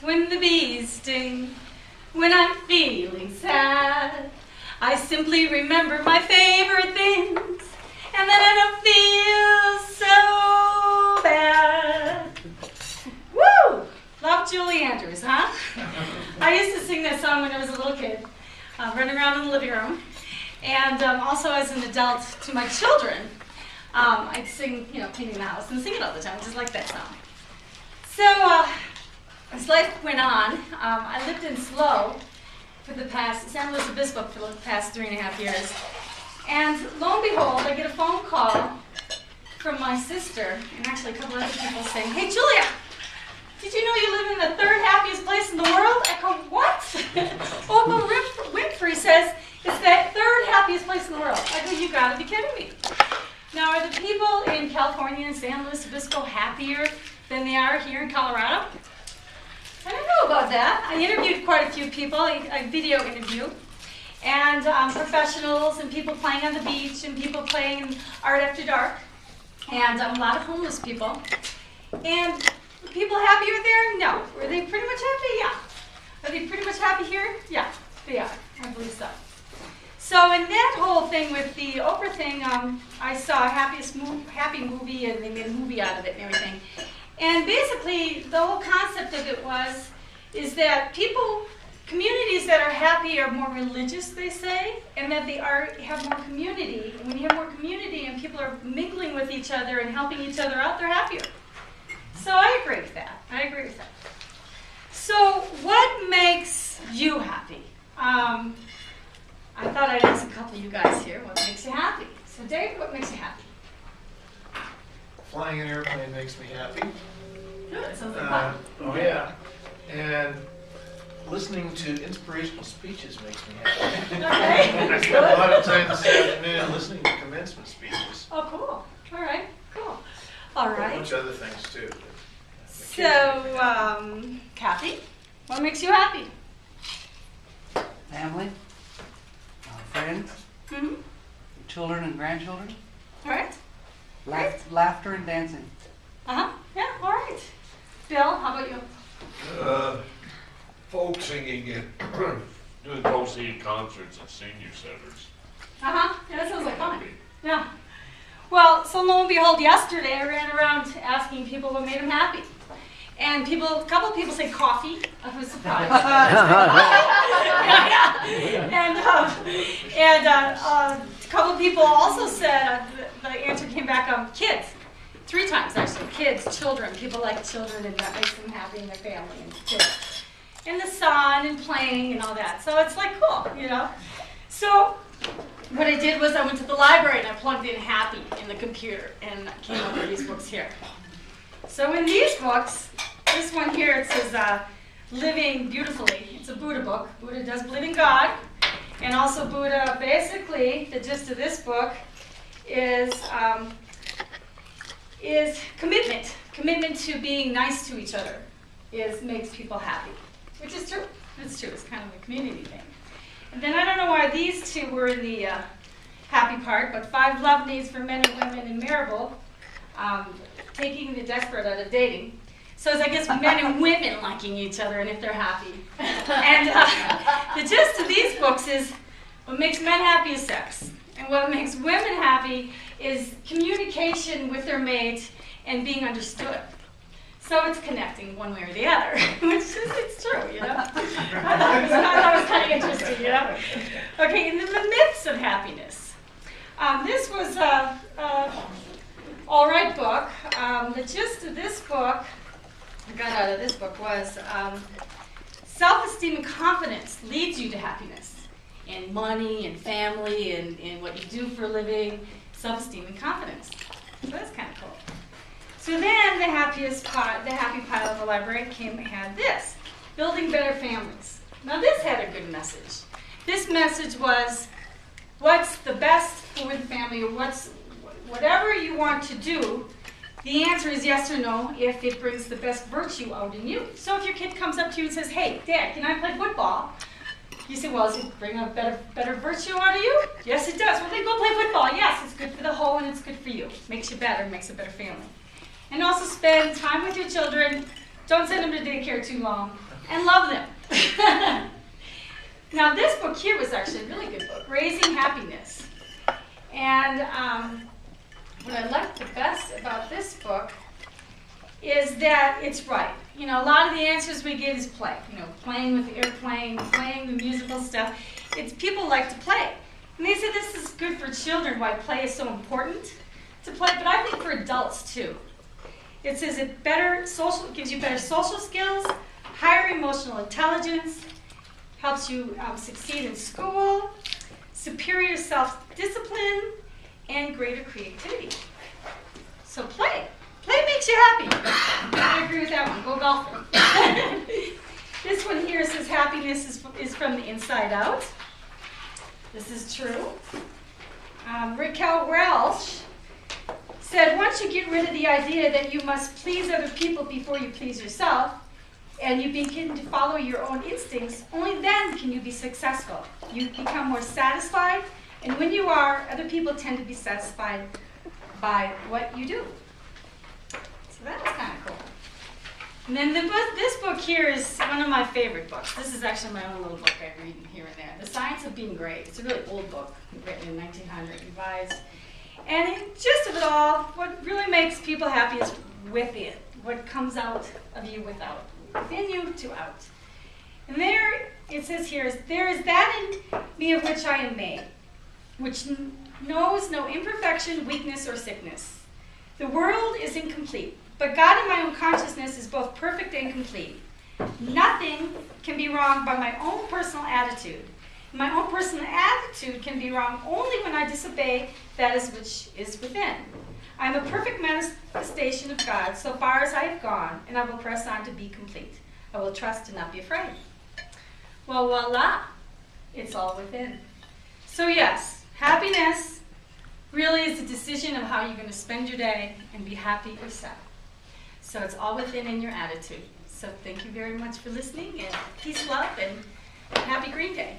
When the bees sting, when I'm feeling sad, I simply remember my favorite things, and then I don't feel so bad. Woo! Love Julie Andrews, huh? I used to sing that song when I was a little kid, running around in the living room, and also as an adult to my children. I'd sing, cleaning the house and sing it all the time, just like that song. So, as life went on, I lived in SLO for the past, San Luis Obispo for the past 3.5 years. And lo and behold, I get a phone call from my sister, and actually a couple other people saying, "Hey Julia, did you know you live in the third happiest place in the world?" I go, "What?" Oprah Winfrey says it's the third happiest place in the world. I go, "You gotta be kidding me." Now, are the people in California and San Luis Obispo happier than they are here in Colorado? I don't know about that. I interviewed quite a few people, a video interview, and professionals and people playing on the beach and people playing art after dark, and a lot of homeless people. And were people happier there? No. Were they pretty much happy? Yeah. Are they pretty much happy here? Yeah, they are. I believe so. So in that whole thing with the Oprah thing, I saw Happy movie, and they made a movie out of it and everything. And basically, the whole concept of it is that communities that are happy are more religious, they say, and that they have more community. And when you have more community and people are mingling with each other and helping each other out, they're happier. So I agree with that. So what makes you happy? I thought I'd ask a couple of you guys here, what makes you happy? So Dave, what makes you happy? Flying an airplane makes me happy. Good, sounds like fun. Oh yeah. And listening to inspirational speeches makes me happy. Okay. I spent a lot of time this afternoon listening to commencement speeches. Oh, cool. All right, cool. All A right. bunch of other things too. So, Kathy, what makes you happy? Family, friends, Mm-hmm. children and grandchildren, All right. laughter and dancing. Uh-huh. Yeah, all right. Bill, how about you? Folk singing and doing go-see concerts at senior centers. Uh-huh. Yeah, that sounds like fun. Yeah. Well, so lo and behold, yesterday I ran around asking people what made them happy. And a couple of people said coffee. I was surprised. And a couple of people also said, the answer came back, kids. 3 times actually, kids, children. People like children and that makes them happy and their family and kids. And the sun and playing and all that. So it's like cool, So what I did was I went to the library and I plugged in happy in the computer and came up with these books here. So in these books, this one here, it says Living Beautifully. It's a Buddha book. Buddha does believe in God. And also Buddha, basically, the gist of this book is commitment. Commitment to being nice to each other makes people happy, which is true. It's true. It's kind of a community thing. And then I don't know why these two were in the happy part, but 5 love needs for men and women in Marable, taking the desperate out of dating. So it's, I guess, men and women liking each other and if they're happy. And the gist of these books is what makes men happy is sex. And what makes women happy is communication with their mate and being understood. So it's connecting one way or the other, which is, it's true, I thought it was kind of interesting, Okay, and then the myths of happiness. This was a all right book. The gist of this book, I got out of this book, was self-esteem and confidence leads you to happiness. And money and family and what you do for a living, self-esteem and confidence. So that's kind of cool. So then the happy pile of the library had this, building better families. Now this had a good message. This message was, what's the best for the family, or whatever you want to do, the answer is yes or no if it brings the best virtue out in you. So if your kid comes up to you and says, "Hey, Dad, can I play football?" You say, "Well, does it bring a better virtue out of you?" "Yes, it does." "Well, then go play football." "Yes, it's good for the whole and it's good for you. Makes you better, makes a better family." And also spend time with your children Don't send them to daycare too long. And love them. Now this book here was actually a really good book, Raising Happiness. And what I like the best about this book is that it's right. You know, a lot of the answers we get is play. You know, playing with the airplane, playing the musical stuff. It's people like to play. And they say this is good for children, why play is so important to play, but I think for adults too. It says it gives you better social skills, higher emotional intelligence, helps you succeed in school, superior self-discipline, and greater creativity. So play. Play makes you happy. I agree with that one. Go golfing. This one here says happiness is from the inside out. This is true. Raquel Welch said, once you get rid of the idea that you must please other people before you please yourself, and you begin to follow your own instincts, only then can you be successful. You become more satisfied, and when you are, other people tend to be satisfied by what you do. So that's kind of cool. And then this book here is one of my favorite books. This is actually my own little book I read here and there. The Science of Being Great. It's a really old book, written in 1900, revised. And in gist of it all, what really makes people happy is within, what comes out of you within you to out. And there, it says here, there is that in me of which I am made, which knows no imperfection, weakness, or sickness. The world is incomplete, but God in my own consciousness is both perfect and complete. Nothing can be wrong by my own personal attitude. My own personal attitude can be wrong only when I disobey that which is within. I am a perfect manifestation of God so far as I have gone, and I will press on to be complete. I will trust and not be afraid. Well, voila, it's all within. So yes, happiness really is a decision of how you're going to spend your day and be happy or sad. So it's all within in your attitude. So thank you very much for listening, and peace, love, and happy Green Day.